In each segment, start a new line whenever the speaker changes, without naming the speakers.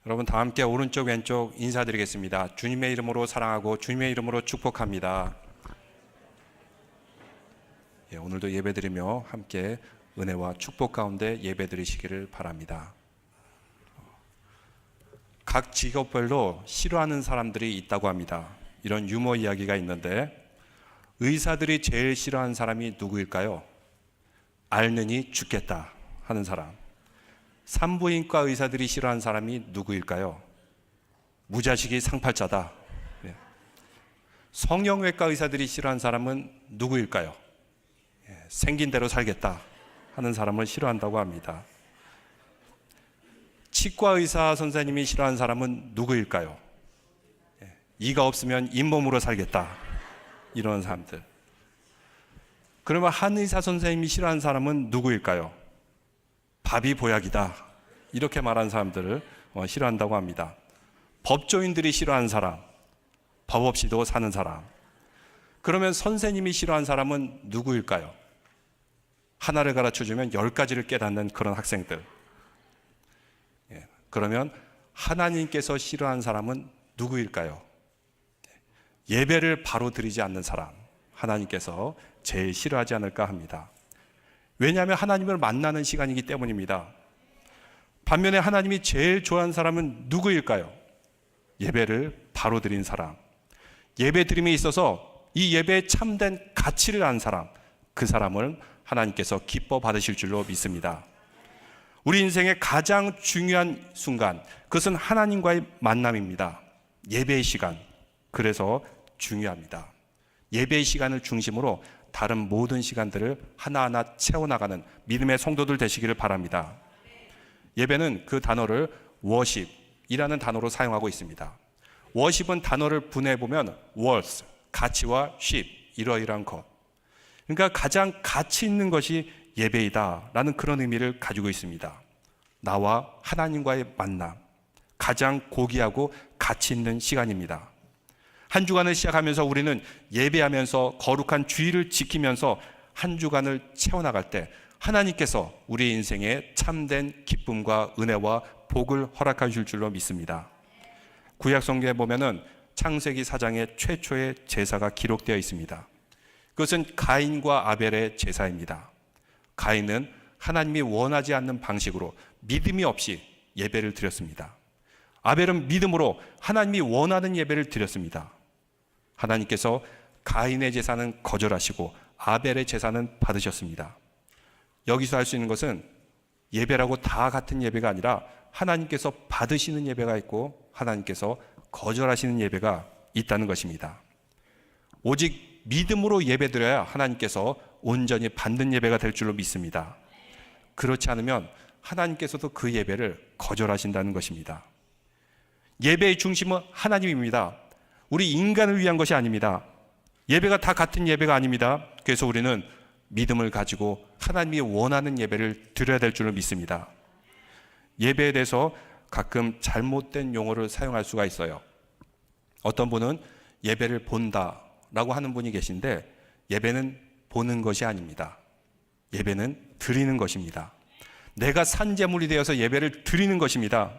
여러분 다 함께 오른쪽 왼쪽 인사드리겠습니다. 주님의 이름으로 사랑하고 주님의 이름으로 축복합니다. 오늘도 예배드리며 함께 은혜와 축복 가운데 예배드리시기를 바랍니다. 각 직업별로 싫어하는 사람들이 있다고 합니다. 이런 유머 이야기가 있는데, 의사들이 제일 싫어하는 사람이 누구일까요? 앓느니 죽겠다 하는 사람. 산부인과 의사들이 싫어하는 사람이 누구일까요? 무자식이 상팔자다. 성형외과 의사들이 싫어하는 사람은 누구일까요? 생긴 대로 살겠다 하는 사람을 싫어한다고 합니다. 치과 의사 선생님이 싫어하는 사람은 누구일까요? 이가 없으면 잇몸으로 살겠다 이런 사람들. 그러면 한의사 선생님이 싫어하는 사람은 누구일까요? 밥이 보약이다 이렇게 말하는 사람들을 싫어한다고 합니다. 법조인들이 싫어하는 사람, 법 없이도 사는 사람. 그러면 선생님이 싫어하는 사람은 누구일까요? 하나를 가르쳐주면 10가지를 깨닫는 그런 학생들. 그러면 하나님께서 싫어하는 사람은 누구일까요? 예배를 바로 드리지 않는 사람, 하나님께서 제일 싫어하지 않을까 합니다. 왜냐하면 하나님을 만나는 시간이기 때문입니다. 반면에 하나님이 제일 좋아하는 사람은 누구일까요? 예배를 바로 드린 사람, 예배 드림에 있어서 이 예배에 참된 가치를 아는 사람, 그 사람을 하나님께서 기뻐 받으실 줄로 믿습니다. 우리 인생의 가장 중요한 순간, 그것은 하나님과의 만남입니다. 예배의 시간, 그래서 중요합니다. 예배의 시간을 중심으로 다른 모든 시간들을 하나하나 채워나가는 믿음의 성도들 되시기를 바랍니다. 예배는 그 단어를 worship이라는 단어로 사용하고 있습니다. worship은 단어를 분해해보면 words, 가치와 ship, 이러이러한 것. 그러니까 가장 가치 있는 것이 예배이다라는 그런 의미를 가지고 있습니다. 나와 하나님과의 만남, 가장 고귀하고 가치 있는 시간입니다. 한 주간을 시작하면서 우리는 예배하면서 거룩한 주의를 지키면서 한 주간을 채워나갈 때 하나님께서 우리 인생에 참된 기쁨과 은혜와 복을 허락하실 줄로 믿습니다. 구약 성경에 보면은 창세기 4장에 최초의 제사가 기록되어 있습니다. 그것은 가인과 아벨의 제사입니다. 가인은 하나님이 원하지 않는 방식으로 믿음이 없이 예배를 드렸습니다. 아벨은 믿음으로 하나님이 원하는 예배를 드렸습니다. 하나님께서 가인의 제사는 거절하시고 아벨의 제사는 받으셨습니다. 여기서 할 수 있는 것은 예배라고 다 같은 예배가 아니라 하나님께서 받으시는 예배가 있고 하나님께서 거절하시는 예배가 있다는 것입니다. 오직 믿음으로 예배드려야 하나님께서 온전히 받는 예배가 될 줄로 믿습니다. 그렇지 않으면 하나님께서도 그 예배를 거절하신다는 것입니다. 예배의 중심은 하나님입니다. 우리 인간을 위한 것이 아닙니다. 예배가 다 같은 예배가 아닙니다. 그래서 우리는 믿음을 가지고 하나님이 원하는 예배를 드려야 될 줄을 믿습니다. 예배에 대해서 가끔 잘못된 용어를 사용할 수가 있어요. 어떤 분은 예배를 본다라고 하는 분이 계신데, 예배는 보는 것이 아닙니다. 예배는 드리는 것입니다. 내가 산제물이 되어서 예배를 드리는 것입니다.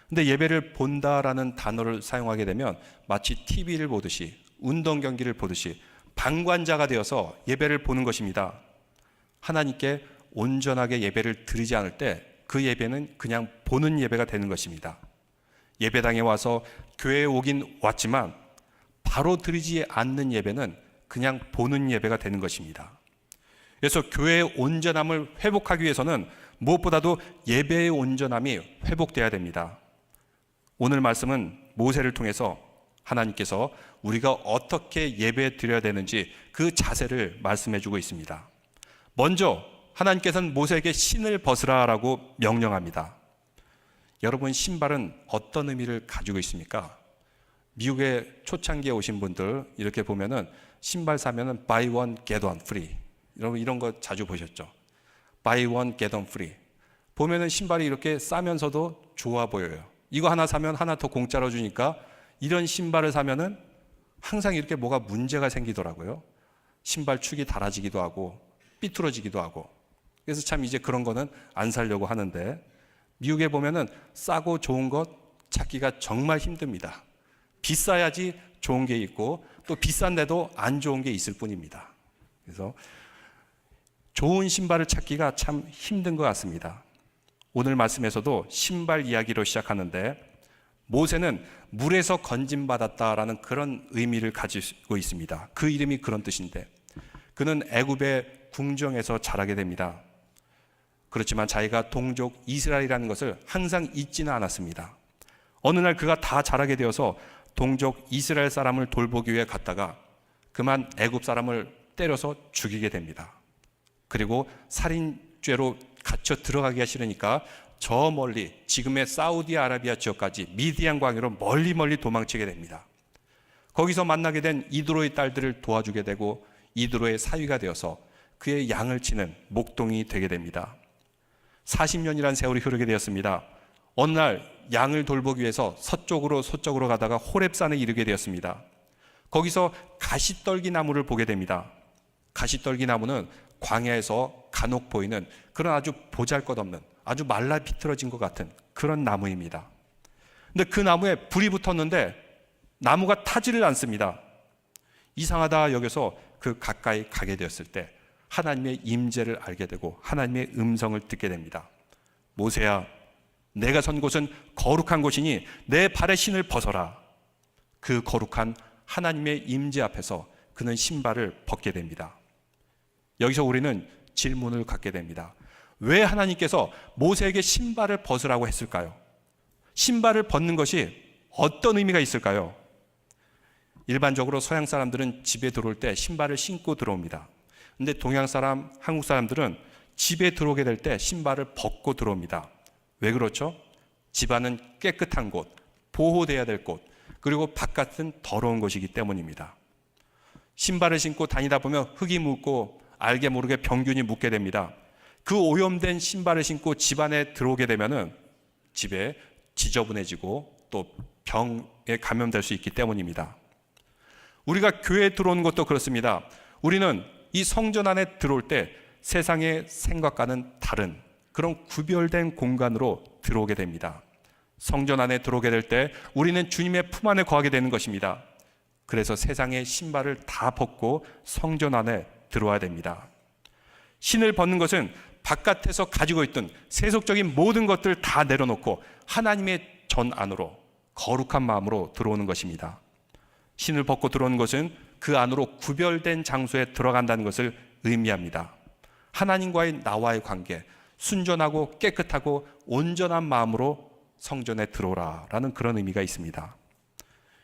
근데 예배를 본다라는 단어를 사용하게 되면 마치 TV를 보듯이, 운동 경기를 보듯이 방관자가 되어서 예배를 보는 것입니다. 하나님께 온전하게 예배를 드리지 않을 때 그 예배는 그냥 보는 예배가 되는 것입니다. 예배당에 와서 교회에 오긴 왔지만 바로 드리지 않는 예배는 그냥 보는 예배가 되는 것입니다. 그래서 교회의 온전함을 회복하기 위해서는 무엇보다도 예배의 온전함이 회복돼야 됩니다. 오늘 말씀은 모세를 통해서 하나님께서 우리가 어떻게 예배 드려야 되는지 그 자세를 말씀해 주고 있습니다. 먼저 하나님께서는 모세에게 신을 벗으라라고 명령합니다. 여러분, 신발은 어떤 의미를 가지고 있습니까? 미국의 초창기에 오신 분들 이렇게 보면은 신발 사면은 buy one get one free, 여러분 이런 거 자주 보셨죠? buy one get one free. 보면은 신발이 이렇게 싸면서도 좋아 보여요. 이거 하나 사면 하나 더 공짜로 주니까 이런 신발을 사면은 항상 이렇게 뭐가 문제가 생기더라고요. 신발 축이 닳아지기도 하고 삐뚤어지기도 하고. 그래서 참 이제 그런 거는 안 사려고 하는데, 미국에 보면은 싸고 좋은 것 찾기가 정말 힘듭니다. 비싸야지 좋은 게 있고 또 비싼데도 안 좋은 게 있을 뿐입니다. 그래서 좋은 신발을 찾기가 참 힘든 것 같습니다. 오늘 말씀에서도 신발 이야기로 시작하는데 모세는 물에서 건짐받았다라는 그런 의미를 가지고 있습니다. 그 이름이 그런 뜻인데 그는 애굽의 궁정에서 자라게 됩니다. 그렇지만 자기가 동족 이스라엘이라는 것을 항상 잊지는 않았습니다. 어느 날 그가 다 자라게 되어서 동족 이스라엘 사람을 돌보기 위해 갔다가 그만 애굽 사람을 때려서 죽이게 됩니다. 그리고 살인죄로 갇혀 들어가기가 싫으니까 저 멀리 지금의 사우디아라비아 지역까지 미디안 광야로 멀리 도망치게 됩니다. 거기서 만나게 된 이드로의 딸들을 도와주게 되고 이드로의 사위가 되어서 그의 양을 치는 목동이 되게 됩니다. 40년이라는 세월이 흐르게 되었습니다. 어느 날 양을 돌보기 위해서 서쪽으로 가다가 호렙산에 이르게 되었습니다. 거기서 가시떨기 나무를 보게 됩니다. 가시떨기 나무는 광야에서 간혹 보이는 그런 아주 보잘것없는 아주 말라 비틀어진 것 같은 그런 나무입니다. 근데 그 나무에 불이 붙었는데 나무가 타지를 않습니다. 이상하다 여겨서 그 가까이 가게 되었을 때 하나님의 임재를 알게 되고 하나님의 음성을 듣게 됩니다. 모세야, 내가 선 곳은 거룩한 곳이니 내 발의 신을 벗어라. 그 거룩한 하나님의 임재 앞에서 그는 신발을 벗게 됩니다. 여기서 우리는 질문을 갖게 됩니다. 왜 하나님께서 모세에게 신발을 벗으라고 했을까요? 신발을 벗는 것이 어떤 의미가 있을까요? 일반적으로 서양 사람들은 집에 들어올 때 신발을 신고 들어옵니다. 근데 동양 사람, 한국 사람들은 집에 들어오게 될 때 신발을 벗고 들어옵니다. 왜 그렇죠? 집안은 깨끗한 곳, 보호돼야 될 곳, 그리고 바깥은 더러운 곳이기 때문입니다. 신발을 신고 다니다 보면 흙이 묻고 알게 모르게 병균이 묻게 됩니다. 그 오염된 신발을 신고 집 안에 들어오게 되면은 집에 지저분해지고 또 병에 감염될 수 있기 때문입니다. 우리가 교회에 들어오는 것도 그렇습니다. 우리는 이 성전 안에 들어올 때 세상의 생각과는 다른 그런 구별된 공간으로 들어오게 됩니다. 성전 안에 들어오게 될 때 우리는 주님의 품 안에 거하게 되는 것입니다. 그래서 세상의 신발을 다 벗고 성전 안에 들어와야 됩니다. 신을 벗는 것은 바깥에서 가지고 있던 세속적인 모든 것들 다 내려놓고 하나님의 전 안으로 거룩한 마음으로 들어오는 것입니다. 신을 벗고 들어오는 것은 그 안으로 구별된 장소에 들어간다는 것을 의미합니다. 하나님과의 나와의 관계, 순전하고 깨끗하고 온전한 마음으로 성전에 들어오라라는 그런 의미가 있습니다.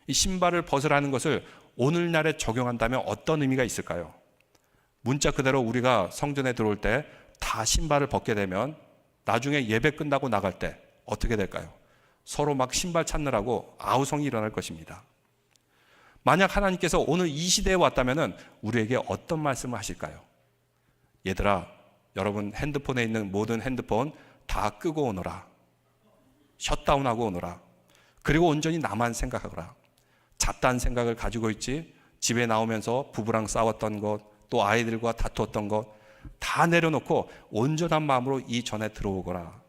이 신발을 벗으라는 것을 오늘날에 적용한다면 어떤 의미가 있을까요? 문자 그대로 우리가 성전에 들어올 때 다 신발을 벗게 되면 나중에 예배 끝나고 나갈 때 어떻게 될까요? 서로 막 신발 찾느라고 아우성이 일어날 것입니다. 만약 하나님께서 오늘 이 시대에 왔다면 우리에게 어떤 말씀을 하실까요? 얘들아, 여러분 핸드폰에 있는 모든 핸드폰 다 끄고 오너라. 셧다운하고 오너라. 그리고 온전히 나만 생각하거라. 잡다한 생각을 가지고 있지, 집에 나오면서 부부랑 싸웠던 것, 또 아이들과 다투었던 것 다 내려놓고 온전한 마음으로 이 전에 들어오거라.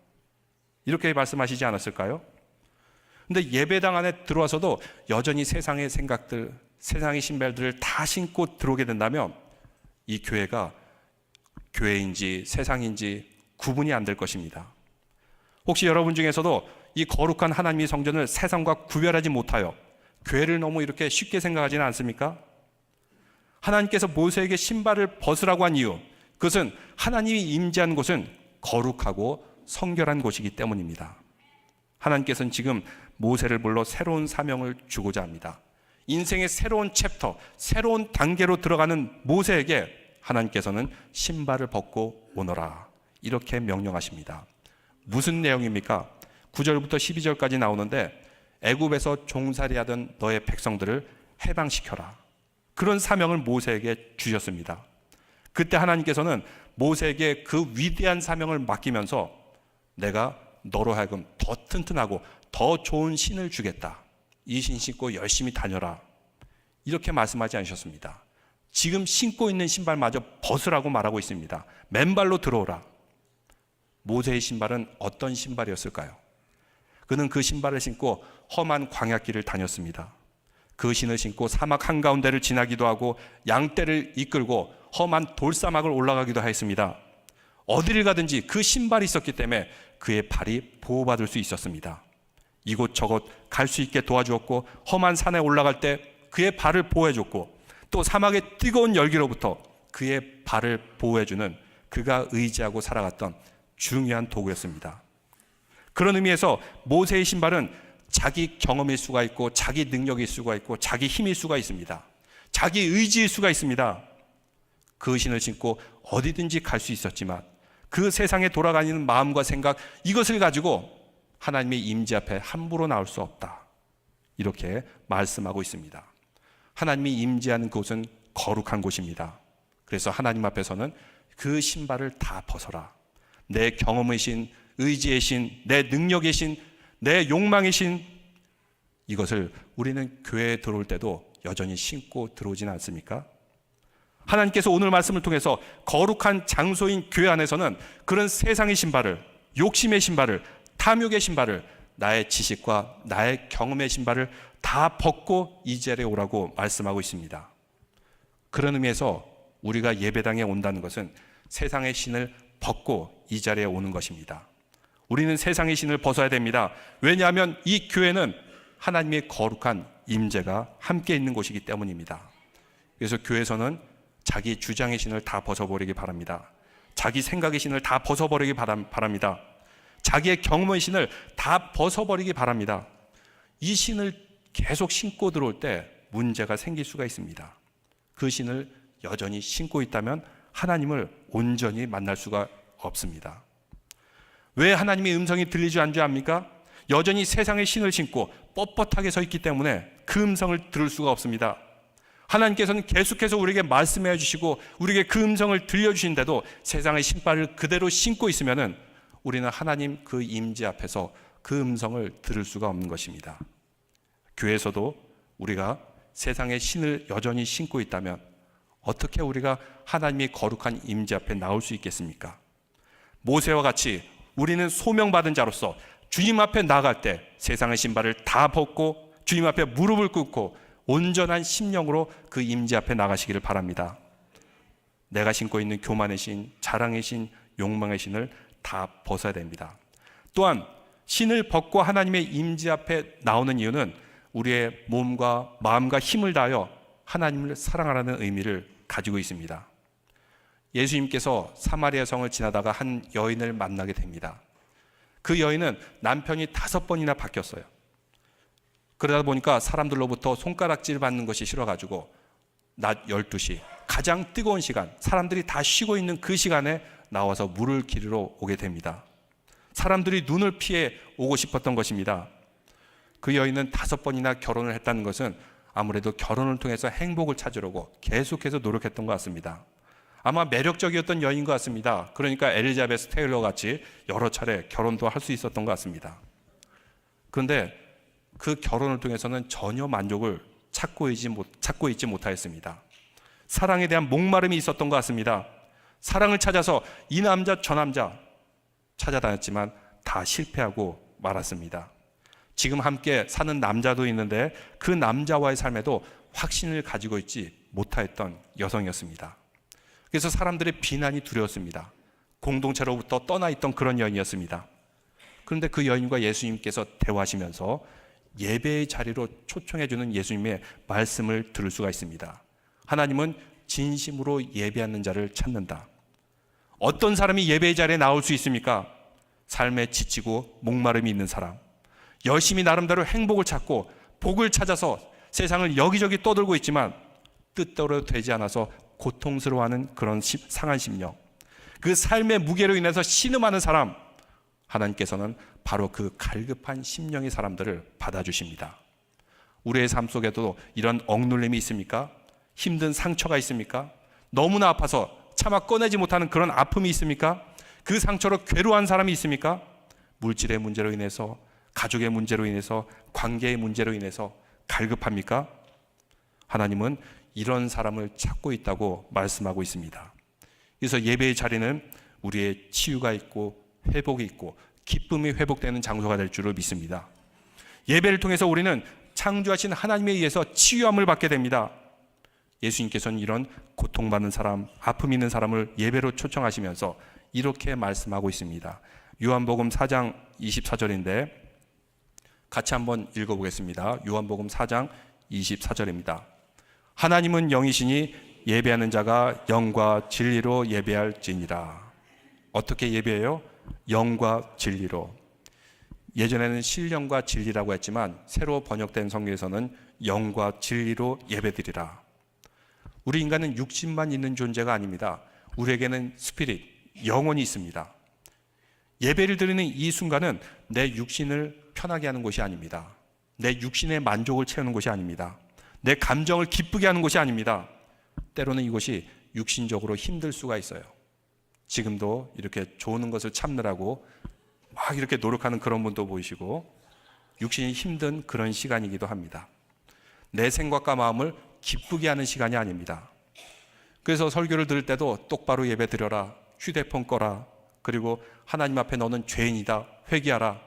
이렇게 말씀하시지 않았을까요? 근데 예배당 안에 들어와서도 여전히 세상의 생각들, 세상의 신발들을 다 신고 들어오게 된다면 이 교회가 교회인지 세상인지 구분이 안 될 것입니다. 혹시 여러분 중에서도 이 거룩한 하나님의 성전을 세상과 구별하지 못하여 교회를 너무 이렇게 쉽게 생각하지는 않습니까? 하나님께서 모세에게 신발을 벗으라고 한 이유, 그것은 하나님이 임재한 곳은 거룩하고 성결한 곳이기 때문입니다. 하나님께서는 지금 모세를 불러 새로운 사명을 주고자 합니다. 인생의 새로운 챕터, 새로운 단계로 들어가는 모세에게 하나님께서는 신발을 벗고 오너라 이렇게 명령하십니다. 무슨 내용입니까? 9절부터 12절까지 나오는데 애굽에서 종살이하던 너의 백성들을 해방시켜라. 그런 사명을 모세에게 주셨습니다. 그때 하나님께서는 모세에게 그 위대한 사명을 맡기면서 내가 너로 하여금 더 튼튼하고 더 좋은 신을 주겠다. 이 신 신고 열심히 다녀라. 이렇게 말씀하지 않으셨습니다. 지금 신고 있는 신발마저 벗으라고 말하고 있습니다. 맨발로 들어오라. 모세의 신발은 어떤 신발이었을까요? 그는 그 신발을 신고 험한 광야길을 다녔습니다. 그 신을 신고 사막 한가운데를 지나기도 하고 양떼를 이끌고 험한 돌사막을 올라가기도 하였습니다. 어디를 가든지 그 신발이 있었기 때문에 그의 발이 보호받을 수 있었습니다. 이곳저곳 갈 수 있게 도와주었고, 험한 산에 올라갈 때 그의 발을 보호해줬고, 또 사막의 뜨거운 열기로부터 그의 발을 보호해주는 그가 의지하고 살아갔던 중요한 도구였습니다. 그런 의미에서 모세의 신발은 자기 경험일 수가 있고, 자기 능력일 수가 있고, 자기 힘일 수가 있습니다. 자기 의지일 수가 있습니다. 그 신을 신고 어디든지 갈 수 있었지만 그 세상에 돌아가는 마음과 생각, 이것을 가지고 하나님의 임재 앞에 함부로 나올 수 없다, 이렇게 말씀하고 있습니다. 하나님이 임재하는 곳은 거룩한 곳입니다. 그래서 하나님 앞에서는 그 신발을 다 벗어라. 내 경험의 신, 의지의 신, 내 능력의 신, 내 욕망의 신, 이것을 우리는 교회에 들어올 때도 여전히 신고 들어오지는 않습니까? 하나님께서 오늘 말씀을 통해서 거룩한 장소인 교회 안에서는 그런 세상의 신발을, 욕심의 신발을, 탐욕의 신발을, 나의 지식과 나의 경험의 신발을 다 벗고 이 자리에 오라고 말씀하고 있습니다. 그런 의미에서 우리가 예배당에 온다는 것은 세상의 신을 벗고 이 자리에 오는 것입니다. 우리는 세상의 신을 벗어야 됩니다. 왜냐하면 이 교회는 하나님의 거룩한 임재가 함께 있는 곳이기 때문입니다. 그래서 교회에서는 자기 주장의 신을 다 벗어버리기 바랍니다. 자기 생각의 신을 다 벗어버리기 바랍니다. 자기의 경험의 신을 다 벗어버리기 바랍니다. 이 신을 계속 신고 들어올 때 문제가 생길 수가 있습니다. 그 신을 여전히 신고 있다면 하나님을 온전히 만날 수가 없습니다. 왜 하나님의 음성이 들리지 않지 않습니까? 여전히 세상의 신을 신고 뻣뻣하게 서 있기 때문에 그 음성을 들을 수가 없습니다. 하나님께서는 계속해서 우리에게 말씀해 주시고 우리에게 그 음성을 들려주신데도 세상의 신발을 그대로 신고 있으면은 우리는 하나님 그 임재 앞에서 그 음성을 들을 수가 없는 것입니다. 교회에서도 우리가 세상의 신을 여전히 신고 있다면 어떻게 우리가 하나님의 거룩한 임재 앞에 나올 수 있겠습니까? 모세와 같이 우리는 소명받은 자로서 주님 앞에 나갈 때 세상의 신발을 다 벗고 주님 앞에 무릎을 꿇고 온전한 심령으로 그 임재 앞에 나가시기를 바랍니다. 내가 신고 있는 교만의 신, 자랑의 신, 욕망의 신을 다 벗어야 됩니다. 또한 신을 벗고 하나님의 임재 앞에 나오는 이유는 우리의 몸과 마음과 힘을 다하여 하나님을 사랑하라는 의미를 가지고 있습니다. 예수님께서 사마리아 성을 지나다가 한 여인을 만나게 됩니다. 그 여인은 남편이 5번이나 바뀌었어요. 그러다 보니까 사람들로부터 손가락질 받는 것이 싫어가지고 낮 12시, 가장 뜨거운 시간, 사람들이 다 쉬고 있는 그 시간에 나와서 물을 기르러 오게 됩니다. 사람들이 눈을 피해 오고 싶었던 것입니다. 그 여인은 5번이나 결혼을 했다는 것은 아무래도 결혼을 통해서 행복을 찾으려고 계속해서 노력했던 것 같습니다. 아마 매력적이었던 여인인 것 같습니다. 그러니까 엘리자베스 테일러 같이 여러 차례 결혼도 할 수 있었던 것 같습니다. 그런데 그 결혼을 통해서는 전혀 만족을 찾고 있지 못하였습니다. 사랑에 대한 목마름이 있었던 것 같습니다. 사랑을 찾아서 이 남자 저 남자 찾아다녔지만 다 실패하고 말았습니다. 지금 함께 사는 남자도 있는데 그 남자와의 삶에도 확신을 가지고 있지 못하였던 여성이었습니다. 그래서 사람들의 비난이 두려웠습니다. 공동체로부터 떠나 있던 그런 여인이었습니다. 그런데 그 여인과 예수님께서 대화하시면서 예배의 자리로 초청해 주는 예수님의 말씀을 들을 수가 있습니다. 하나님은 진심으로 예배하는 자를 찾는다. 어떤 사람이 예배의 자리에 나올 수 있습니까? 삶에 지치고 목마름이 있는 사람, 열심히 나름대로 행복을 찾고 복을 찾아서 세상을 여기저기 떠돌고 있지만 뜻대로 되지 않아서 고통스러워하는 그런 상한 심령, 그 삶의 무게로 인해서 신음하는 사람, 하나님께서는 바로 그 갈급한 심령의 사람들을 받아주십니다. 우리의 삶 속에도 이런 억눌림이 있습니까? 힘든 상처가 있습니까? 너무나 아파서 차마 꺼내지 못하는 그런 아픔이 있습니까? 그 상처로 괴로워한 사람이 있습니까? 물질의 문제로 인해서, 가족의 문제로 인해서, 관계의 문제로 인해서 갈급합니까? 하나님은 이런 사람을 찾고 있다고 말씀하고 있습니다. 그래서 예배의 자리는 우리의 치유가 있고 회복이 있고 기쁨이 회복되는 장소가 될 줄을 믿습니다. 예배를 통해서 우리는 창조하신 하나님에 의해서 치유함을 받게 됩니다. 예수님께서는 이런 고통받는 사람, 아픔 있는 사람을 예배로 초청하시면서 이렇게 말씀하고 있습니다. 요한복음 4장 24절인데 같이 한번 읽어보겠습니다. 요한복음 4장 24절입니다. 하나님은 영이시니 예배하는 자가 영과 진리로 예배할지니라. 어떻게 예배해요? 영과 진리로. 예전에는 신령과 진리라고 했지만 새로 번역된 성경에서는 영과 진리로 예배드리라. 우리 인간은 육신만 있는 존재가 아닙니다. 우리에게는 스피릿, 영혼이 있습니다. 예배를 드리는 이 순간은 내 육신을 편하게 하는 것이 아닙니다. 내 육신의 만족을 채우는 것이 아닙니다. 내 감정을 기쁘게 하는 것이 아닙니다. 때로는 이것이 육신적으로 힘들 수가 있어요. 지금도 이렇게 좋은 것을 참느라고 막 이렇게 노력하는 그런 분도 보이시고 육신이 힘든 그런 시간이기도 합니다. 내 생각과 마음을 기쁘게 하는 시간이 아닙니다. 그래서 설교를 들을 때도 똑바로 예배 드려라, 휴대폰 꺼라, 그리고 하나님 앞에 너는 죄인이다, 회개하라,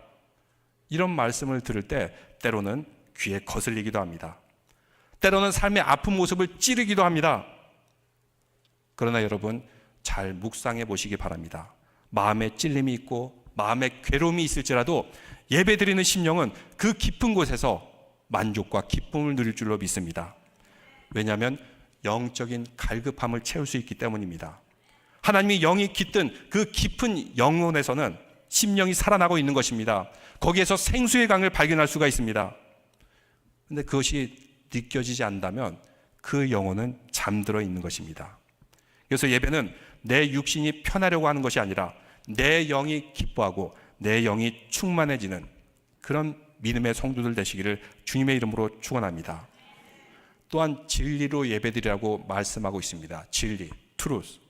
이런 말씀을 들을 때 때로는 귀에 거슬리기도 합니다. 때로는 삶의 아픈 모습을 찌르기도 합니다. 그러나 여러분 잘 묵상해 보시기 바랍니다. 마음에 찔림이 있고 마음에 괴로움이 있을지라도 예배드리는 심령은 그 깊은 곳에서 만족과 기쁨을 누릴 줄로 믿습니다. 왜냐하면 영적인 갈급함을 채울 수 있기 때문입니다. 하나님이 영이 깃든 그 깊은 영혼에서는 심령이 살아나고 있는 것입니다. 거기에서 생수의 강을 발견할 수가 있습니다. 그런데 그것이 느껴지지 않는다면 그 영혼은 잠들어 있는 것입니다. 그래서 예배는 내 육신이 편하려고 하는 것이 아니라 내 영이 기뻐하고 내 영이 충만해지는 그런 믿음의 성도들 되시기를 주님의 이름으로 축원합니다. 또한 진리로 예배드리라고 말씀하고 있습니다. 진리, truth.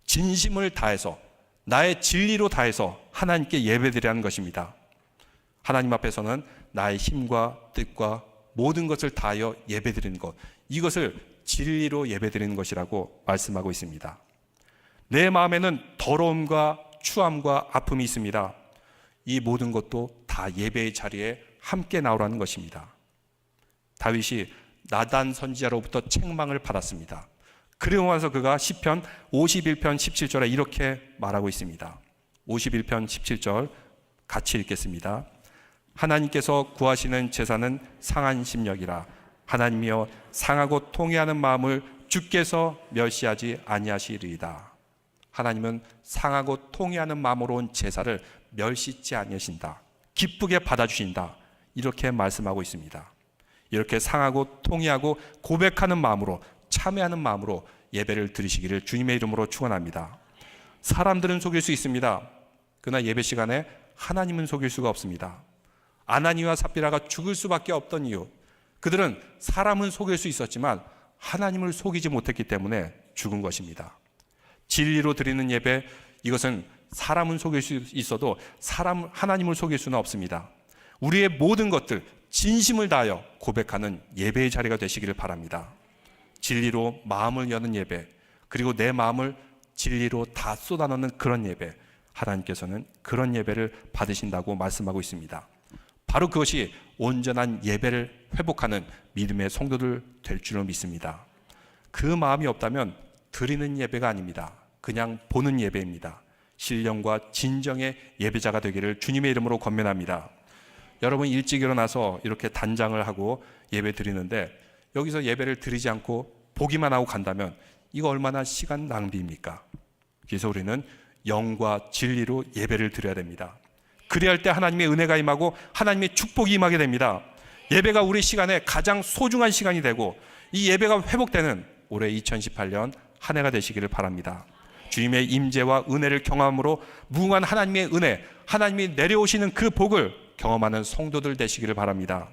진심을 다해서 나의 진리로 다해서 하나님께 예배드리라는 것입니다. 하나님 앞에서는 나의 힘과 뜻과 모든 것을 다하여 예배드리는 것, 이것을 진리로 예배드리는 것이라고 말씀하고 있습니다. 내 마음에는 더러움과 추함과 아픔이 있습니다. 이 모든 것도 다 예배의 자리에 함께 나오라는 것입니다. 다윗이 나단 선지자로부터 책망을 받았습니다. 그러고 나서 그가 시편 51편 17절에 이렇게 말하고 있습니다. 51편 17절 같이 읽겠습니다. 하나님께서 구하시는 제사는 상한 심령이라. 하나님이여 상하고 통회하는 마음을 주께서 멸시하지 아니하시리이다. 하나님은 상하고 통회하는 마음으로 온 제사를 멸시치 아니하신다. 기쁘게 받아주신다. 이렇게 말씀하고 있습니다. 이렇게 상하고 통회하고 고백하는 마음으로, 참회하는 마음으로 예배를 드리시기를 주님의 이름으로 축원합니다. 사람들은 속일 수 있습니다. 그러나 예배 시간에 하나님은 속일 수가 없습니다. 아나니와 삽비라가 죽을 수밖에 없던 이유, 그들은 사람은 속일 수 있었지만 하나님을 속이지 못했기 때문에 죽은 것입니다. 진리로 드리는 예배, 이것은 사람은 속일 수 있어도 하나님을 속일 수는 없습니다. 우리의 모든 것들 진심을 다하여 고백하는 예배의 자리가 되시기를 바랍니다. 진리로 마음을 여는 예배, 그리고 내 마음을 진리로 다 쏟아넣는 그런 예배, 하나님께서는 그런 예배를 받으신다고 말씀하고 있습니다. 바로 그것이 온전한 예배를 회복하는 믿음의 성도들 될 줄로 믿습니다. 그 마음이 없다면 드리는 예배가 아닙니다. 그냥 보는 예배입니다. 신령과 진정의 예배자가 되기를 주님의 이름으로 권면합니다. 여러분 일찍 일어나서 이렇게 단장을 하고 예배 드리는데 여기서 예배를 드리지 않고 보기만 하고 간다면 이거 얼마나 시간 낭비입니까? 그래서 우리는 영과 진리로 예배를 드려야 됩니다. 그래야 할 때 하나님의 은혜가 임하고 하나님의 축복이 임하게 됩니다. 예배가 우리 시간에 가장 소중한 시간이 되고 이 예배가 회복되는 올해 2018년 한 해가 되시기를 바랍니다. 주님의 임재와 은혜를 경험함으로 무궁한 하나님의 은혜, 하나님이 내려오시는 그 복을 경험하는 성도들 되시기를 바랍니다.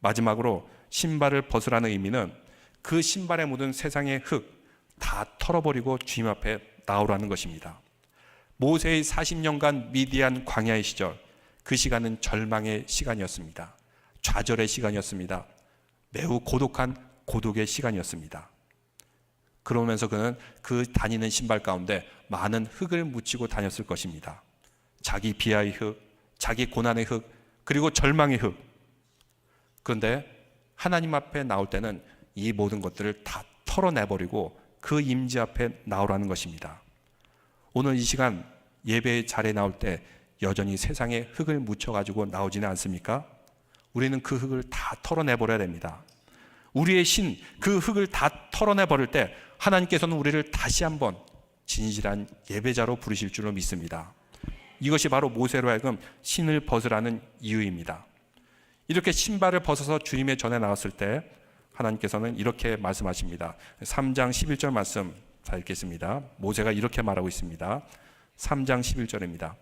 마지막으로 신발을 벗으라는 의미는 그 신발에 묻은 세상의 흙 다 털어버리고 주님 앞에 나오라는 것입니다. 모세의 40년간 미디안 광야의 시절, 그 시간은 절망의 시간이었습니다. 좌절의 시간이었습니다. 매우 고독한 고독의 시간이었습니다. 그러면서 그는 그 다니는 신발 가운데 많은 흙을 묻히고 다녔을 것입니다. 자기 비하의 흙, 자기 고난의 흙, 그리고 절망의 흙. 그런데 하나님 앞에 나올 때는 이 모든 것들을 다 털어내버리고 그 임재 앞에 나오라는 것입니다. 오늘 이 시간 예배 자리에 나올 때 여전히 세상에 흙을 묻혀가지고 나오지는 않습니까? 우리는 그 흙을 다 털어내버려야 됩니다. 우리의 신, 그 흙을 다 털어내버릴 때 하나님께서는 우리를 다시 한번 진실한 예배자로 부르실 줄로 믿습니다. 이것이 바로 모세로 하여금 신을 벗으라는 이유입니다. 이렇게 신발을 벗어서 주님의 전에 나왔을 때 하나님께서는 이렇게 말씀하십니다. 3장 11절 말씀 다 읽겠습니다. 모세가 이렇게 말하고 있습니다. 3장 11절입니다.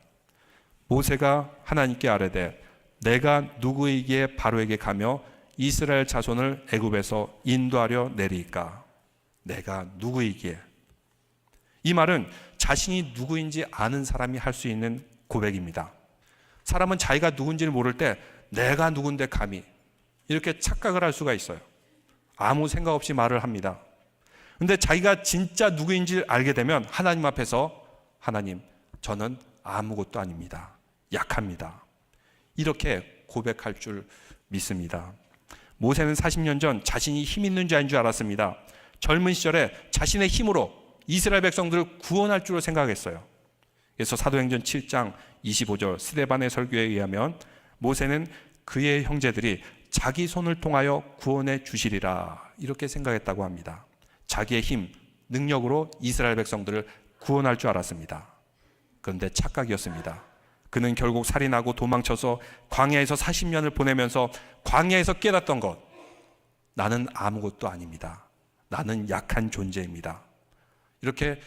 모세가 하나님께 아뢰되 내가 누구에게 바로에게 가며 이스라엘 자손을 애굽에서 인도하려 내리까? 내가 누구에게? 이 말은 자신이 누구인지 아는 사람이 할 수 있는 고백입니다. 사람은 자기가 누군지를 모를 때 내가 누군데 감히 이렇게 착각을 할 수가 있어요. 아무 생각 없이 말을 합니다. 그런데 자기가 진짜 누구인지 알게 되면 하나님 앞에서 하나님, 저는 아무것도 아닙니다. 약합니다. 이렇게 고백할 줄 믿습니다. 모세는 40년 전 자신이 힘 있는 자인 줄 알았습니다. 젊은 시절에 자신의 힘으로 이스라엘 백성들을 구원할 줄로 생각했어요. 그래서 사도행전 7장 25절 스데반의 설교에 의하면 모세는 그의 형제들이 자기 손을 통하여 구원해 주시리라 이렇게 생각했다고 합니다. 자기의 힘, 능력으로 이스라엘 백성들을 구원할 줄 알았습니다. 그런데 착각이었습니다. 그는 결국 살인하고 도망쳐서 광야에서 40년을 보내면서 광야에서 깨닫던 것, 나는 아무것도 아닙니다. 나는 약한 존재입니다. 이렇게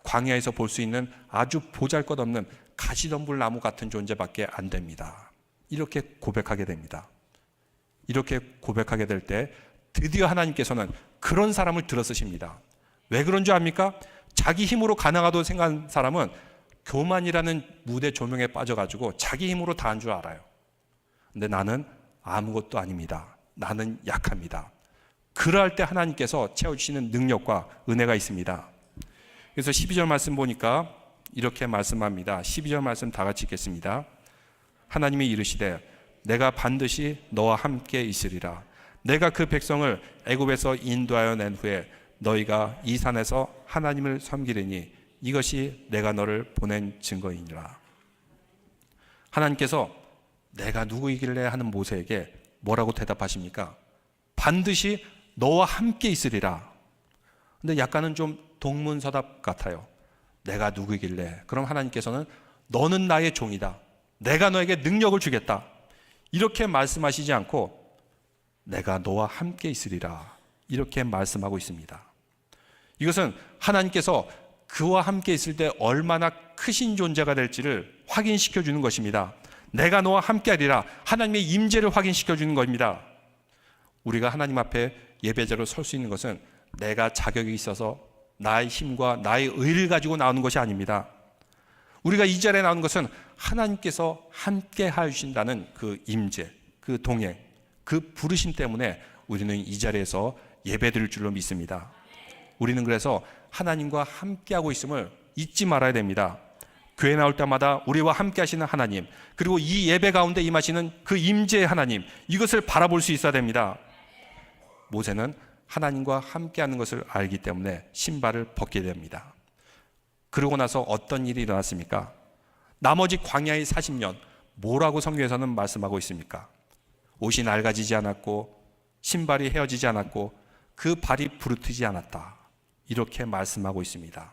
광야에서 볼 수 있는 아주 보잘것없는 가시덤불 나무 같은 존재밖에 안 됩니다. 이렇게 고백하게 됩니다. 이렇게 고백하게 될 때 드디어 하나님께서는 그런 사람을 들어쓰십니다. 왜 그런 줄 압니까? 자기 힘으로 가능하다고 생각한 사람은 교만이라는 무대 조명에 빠져가지고 자기 힘으로 다 한 줄 알아요. 근데 나는 아무것도 아닙니다. 나는 약합니다. 그럴 때 하나님께서 채워주시는 능력과 은혜가 있습니다. 그래서 12절 말씀 보니까 이렇게 말씀합니다. 12절 말씀 다 같이 읽겠습니다. 하나님이 이르시되 내가 반드시 너와 함께 있으리라. 내가 그 백성을 애굽에서 인도하여 낸 후에 너희가 이 산에서 하나님을 섬기리니 이것이 내가 너를 보낸 증거이니라. 하나님께서 내가 누구이길래 하는 모세에게 뭐라고 대답하십니까? 반드시 너와 함께 있으리라. 근데 약간은 좀 동문서답 같아요. 내가 누구이길래? 그럼 하나님께서는 너는 나의 종이다. 내가 너에게 능력을 주겠다. 이렇게 말씀하시지 않고 내가 너와 함께 있으리라. 이렇게 말씀하고 있습니다. 이것은 하나님께서 그와 함께 있을 때 얼마나 크신 존재가 될지를 확인시켜 주는 것입니다. 내가 너와 함께 하리라. 하나님의 임재를 확인시켜 주는 겁니다. 우리가 하나님 앞에 예배자로 설 수 있는 것은 내가 자격이 있어서 나의 힘과 나의 의를 가지고 나오는 것이 아닙니다. 우리가 이 자리에 나오는 것은 하나님께서 함께 하신다는 그 임재, 그 동행, 그 부르심 때문에 우리는 이 자리에서 예배드릴 줄로 믿습니다. 우리는 그래서 하나님과 함께하고 있음을 잊지 말아야 됩니다. 교회 나올 때마다 우리와 함께 하시는 하나님, 그리고 이 예배 가운데 임하시는 그 임재의 하나님, 이것을 바라볼 수 있어야 됩니다. 모세는 하나님과 함께하는 것을 알기 때문에 신발을 벗게 됩니다. 그러고 나서 어떤 일이 일어났습니까? 나머지 광야의 40년 뭐라고 성경에서는 말씀하고 있습니까? 옷이 낡아지지 않았고 신발이 헤어지지 않았고 그 발이 부르트지 않았다. 이렇게 말씀하고 있습니다.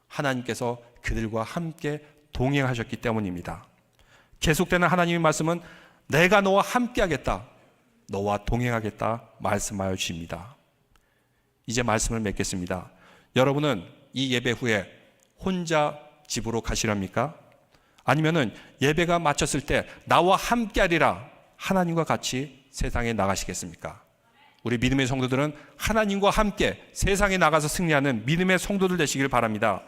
하나님께서 그들과 함께 동행하셨기 때문입니다. 계속되는 하나님의 말씀은 내가 너와 함께 하겠다, 너와 동행하겠다 말씀하여 주십니다. 이제 말씀을 맺겠습니다. 여러분은 이 예배 후에 혼자 집으로 가시렵니까? 아니면은 예배가 마쳤을 때 나와 함께 하리라 하나님과 같이 세상에 나가시겠습니까? 우리 믿음의 성도들은 하나님과 함께 세상에 나가서 승리하는 믿음의 성도들 되시길 바랍니다.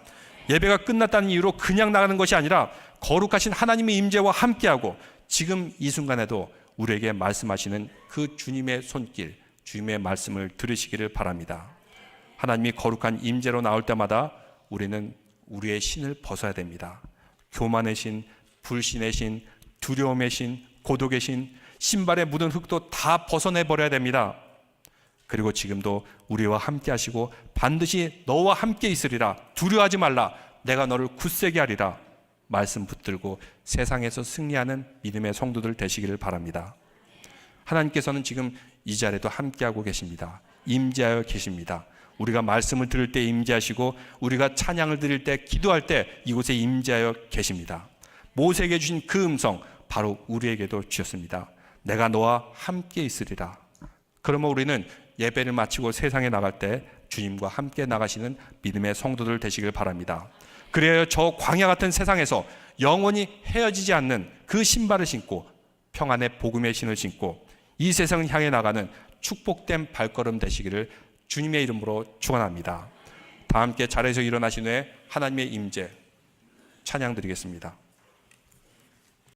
예배가 끝났다는 이유로 그냥 나가는 것이 아니라 거룩하신 하나님의 임재와 함께하고 지금 이 순간에도 우리에게 말씀하시는 그 주님의 손길, 주님의 말씀을 들으시기를 바랍니다. 하나님이 거룩한 임재로 나올 때마다 우리는 우리의 신을 벗어야 됩니다. 교만의 신, 불신의 신, 두려움의 신, 고독의 신, 신발에 묻은 흙도 다 벗어내버려야 됩니다. 그리고 지금도 우리와 함께 하시고 반드시 너와 함께 있으리라. 두려워하지 말라. 내가 너를 굳세게 하리라. 말씀 붙들고 세상에서 승리하는 믿음의 성도들 되시기를 바랍니다. 하나님께서는 지금 이 자리에도 함께하고 계십니다. 임재하여 계십니다. 우리가 말씀을 들을 때 임재하시고 우리가 찬양을 드릴 때, 기도할 때 이곳에 임재하여 계십니다. 모세에게 주신 그 음성 바로 우리에게도 주셨습니다. 내가 너와 함께 있으리라. 그러면 우리는 예배를 마치고 세상에 나갈 때 주님과 함께 나가시는 믿음의 성도들 되시길 바랍니다. 그래야 저 광야 같은 세상에서 영원히 헤어지지 않는 그 신발을 신고 평안의 복음의 신을 신고 이 세상을 향해 나가는 축복된 발걸음 되시기를 주님의 이름으로 축원합니다. 다 함께 자리에서 일어나신 후에 하나님의 임재 찬양 드리겠습니다.